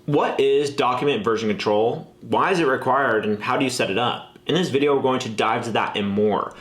What is document version control? Why is it required, and how do you set it up? In this video, we're going to dive into that and more.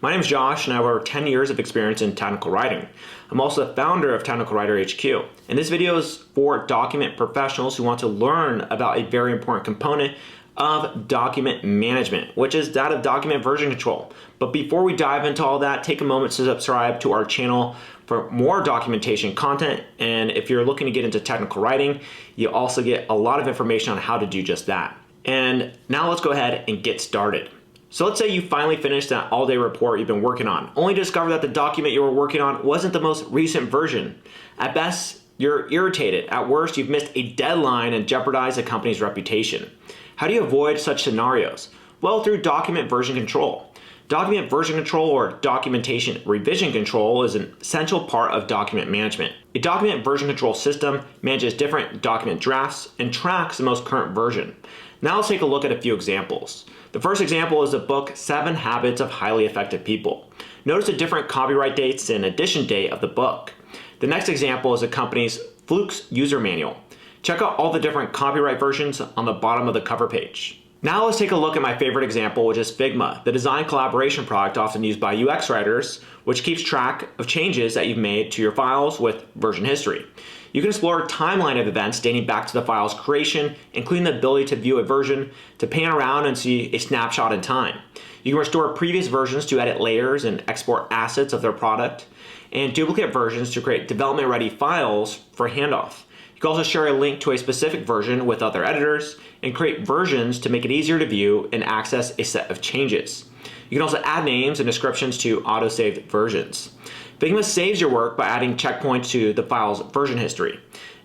My name is Josh, and I have over 10 years of experience in technical writing. I'm also the founder of Technical Writer HQ. And this video is for document professionals who want to learn about a very important component of document management, which is that of document version control. But before we dive into all that, take a moment to subscribe to our channel for more documentation content. And if you're looking to get into technical writing, you also get a lot of information on how to do just that. And now let's go ahead and get started. So let's say you finally finished that all-day report you've been working on, only to discover that the document you were working on wasn't the most recent version. At best, you're irritated. At worst, you've missed a deadline and jeopardized the company's reputation. How do you avoid such scenarios? Well, through document version control. Document version control, or documentation revision control, is an essential part of document management. A document version control system manages different document drafts and tracks the most current version. Now let's take a look at a few examples. The first example is the book 7 Habits of Highly Effective People. Notice the different copyright dates and edition date of the book. The next example is the company's Fluke's user manual. Check out all the different copyright versions on the bottom of the cover page. Now let's take a look at my favorite example, which is FIGMA, the design collaboration product often used by UX writers, which keeps track of changes that you've made to your files with version history. You can explore a timeline of events dating back to the file's creation, including the ability to view a version, to pan around and see a snapshot in time. You can restore previous versions to edit layers and export assets of their product, and duplicate versions to create development-ready files for handoff. You can also share a link to a specific version with other editors and create versions to make it easier to view and access a set of changes. You can also add names and descriptions to autosaved versions. FIGMA saves your work by adding checkpoints to the file's version history.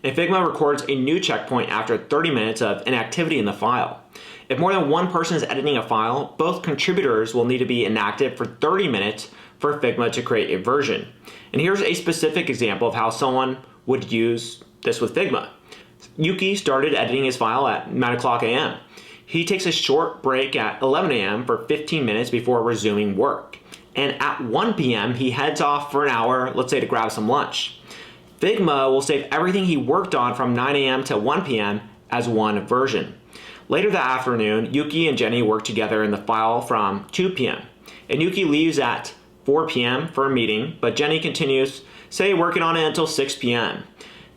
And FIGMA records a new checkpoint after 30 minutes of inactivity in the file. If more than one person is editing a file, both contributors will need to be inactive for 30 minutes for FIGMA to create a version. And here's a specific example of how someone would use this with FIGMA. Yuki started editing his file at 9 a.m. He takes a short break at 11 a.m. for 15 minutes before resuming work. And at 1 p.m. he heads off for an hour, let's say to grab some lunch. FIGMA will save everything he worked on from 9 a.m. to 1 p.m. as one version. Later that afternoon, Yuki and Jenny work together in the file from 2 p.m. And Yuki leaves at 4 p.m. for a meeting, but Jenny continues, say, working on it until 6 p.m.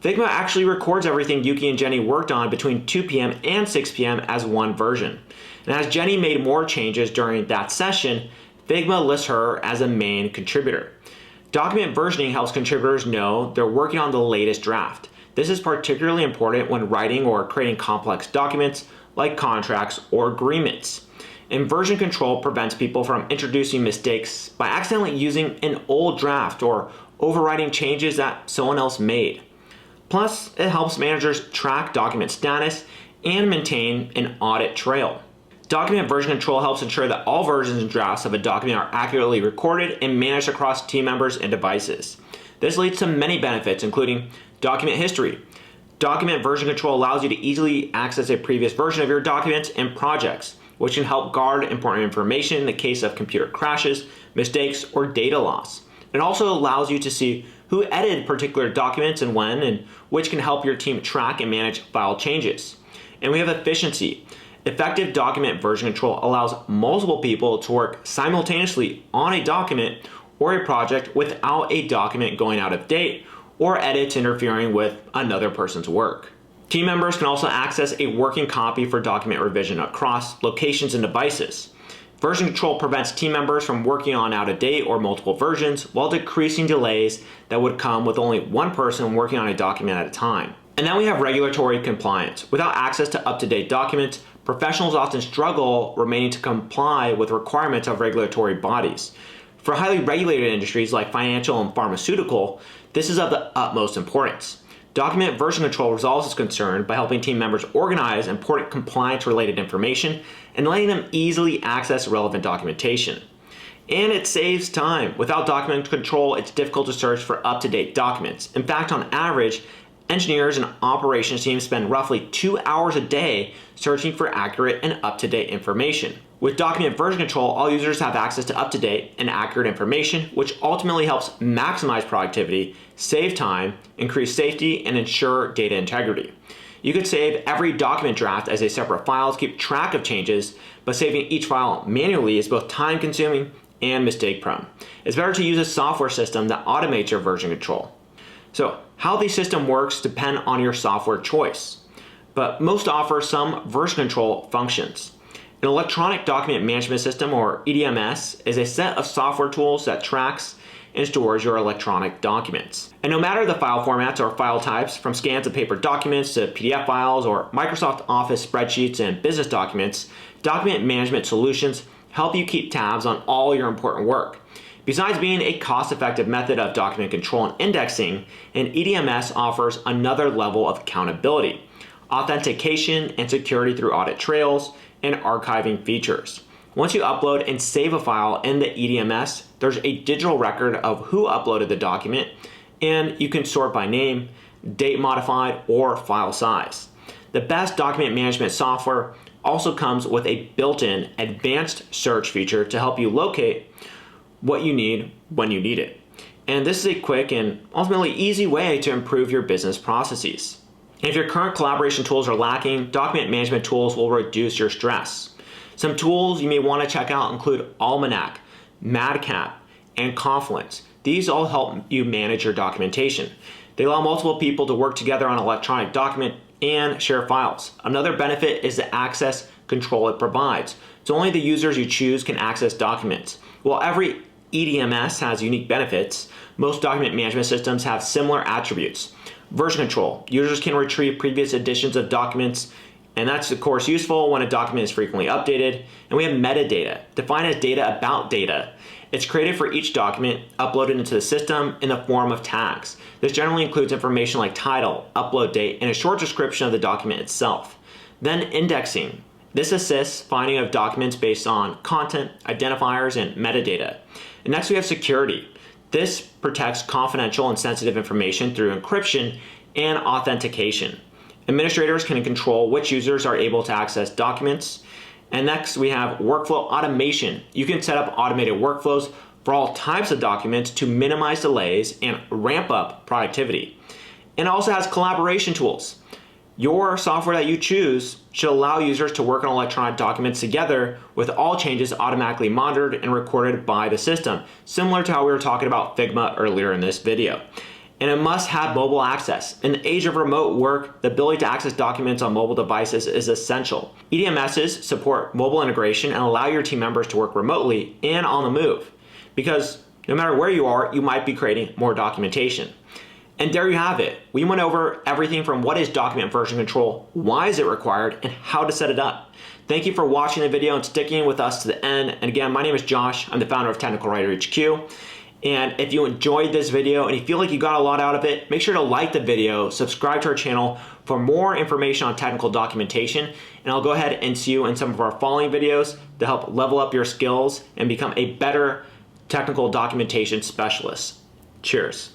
FIGMA actually records everything Yuki and Jenny worked on between 2 p.m. and 6 p.m. as one version. And as Jenny made more changes during that session, FIGMA lists her as a main contributor. Document versioning helps contributors know they're working on the latest draft. This is particularly important when writing or creating complex documents like contracts or agreements. And version control prevents people from introducing mistakes by accidentally using an old draft or overwriting changes that someone else made. Plus, it helps managers track document status and maintain an audit trail. Document version control helps ensure that all versions and drafts of a document are accurately recorded and managed across team members and devices. This leads to many benefits, including document history. Document version control allows you to easily access a previous version of your documents and projects, which can help guard important information in the case of computer crashes, mistakes, or data loss. It also allows you to see who edited particular documents and when, and which can help your team track and manage file changes. And we have efficiency. Effective document version control allows multiple people to work simultaneously on a document or a project without a document going out of date or edits interfering with another person's work. Team members can also access a working copy for document revision across locations and devices. Version control prevents team members from working on out of date or multiple versions while decreasing delays that would come with only one person working on a document at a time. And then we have regulatory compliance. Without access to up-to-date documents, professionals often struggle remaining to comply with requirements of regulatory bodies. For highly regulated industries like financial and pharmaceutical, this is of the utmost importance. Document version control resolves this concern by helping team members organize important compliance-related information and letting them easily access relevant documentation. And it saves time. Without document control, it's difficult to search for up-to-date documents. In fact, on average, engineers and operations teams spend roughly 2 hours a day searching for accurate and up-to-date information. With document version control, all users have access to up-to-date and accurate information, which ultimately helps maximize productivity, save time, increase safety, and ensure data integrity. You could save every document draft as a separate file to keep track of changes, but saving each file manually is both time-consuming and mistake-prone. It's better to use a software system that automates your version control. So, how the system works depends on your software choice, but most offer some version control functions. An electronic document management system, or EDMS, is a set of software tools that tracks and stores your electronic documents. And no matter the file formats or file types, from scans of paper documents to PDF files or Microsoft Office spreadsheets and business documents, document management solutions help you keep tabs on all your important work. Besides being a cost-effective method of document control and indexing, an EDMS offers another level of accountability, authentication and security through audit trails, and archiving features. Once you upload and save a file in the EDMS, there's a digital record of who uploaded the document, and you can sort by name, date modified, or file size. The best document management software also comes with a built-in advanced search feature to help you locate what you need when you need it. And this is a quick and ultimately easy way to improve your business processes. And if your current collaboration tools are lacking, document management tools will reduce your stress. Some tools you may want to check out include Almanac, Madcap, and Confluence. These all help you manage your documentation. They allow multiple people to work together on an electronic document and share files. Another benefit is the access control it provides. So only the users you choose can access documents. While every EDMS has unique benefits, most document management systems have similar attributes. Version control. Users can retrieve previous editions of documents, and that's of course useful when a document is frequently updated. And we have metadata, defined as data about data. It's created for each document, uploaded into the system in the form of tags. This generally includes information like title, upload date, and a short description of the document itself. Then indexing. This assists finding of documents based on content, identifiers, and metadata. And next we have security. This protects confidential and sensitive information through encryption and authentication. Administrators can control which users are able to access documents. And next we have workflow automation. You can set up automated workflows for all types of documents to minimize delays and ramp up productivity. And it also has collaboration tools. Your software that you choose should allow users to work on electronic documents together with all changes automatically monitored and recorded by the system, similar to how we were talking about FIGMA earlier in this video. And it must have mobile access. In the age of remote work, the ability to access documents on mobile devices is essential. EDMSs support mobile integration and allow your team members to work remotely and on the move, because no matter where you are, you might be creating more documentation. And there you have it. We went over everything from what is document version control, why is it required, and how to set it up. Thank you for watching the video and sticking with us to the end. And again, my name is Josh. I'm the founder of Technical Writer HQ. And if you enjoyed this video and you feel like you got a lot out of it, make sure to like the video, subscribe to our channel for more information on technical documentation, and I'll go ahead and see you in some of our following videos to help level up your skills and become a better technical documentation specialist. Cheers.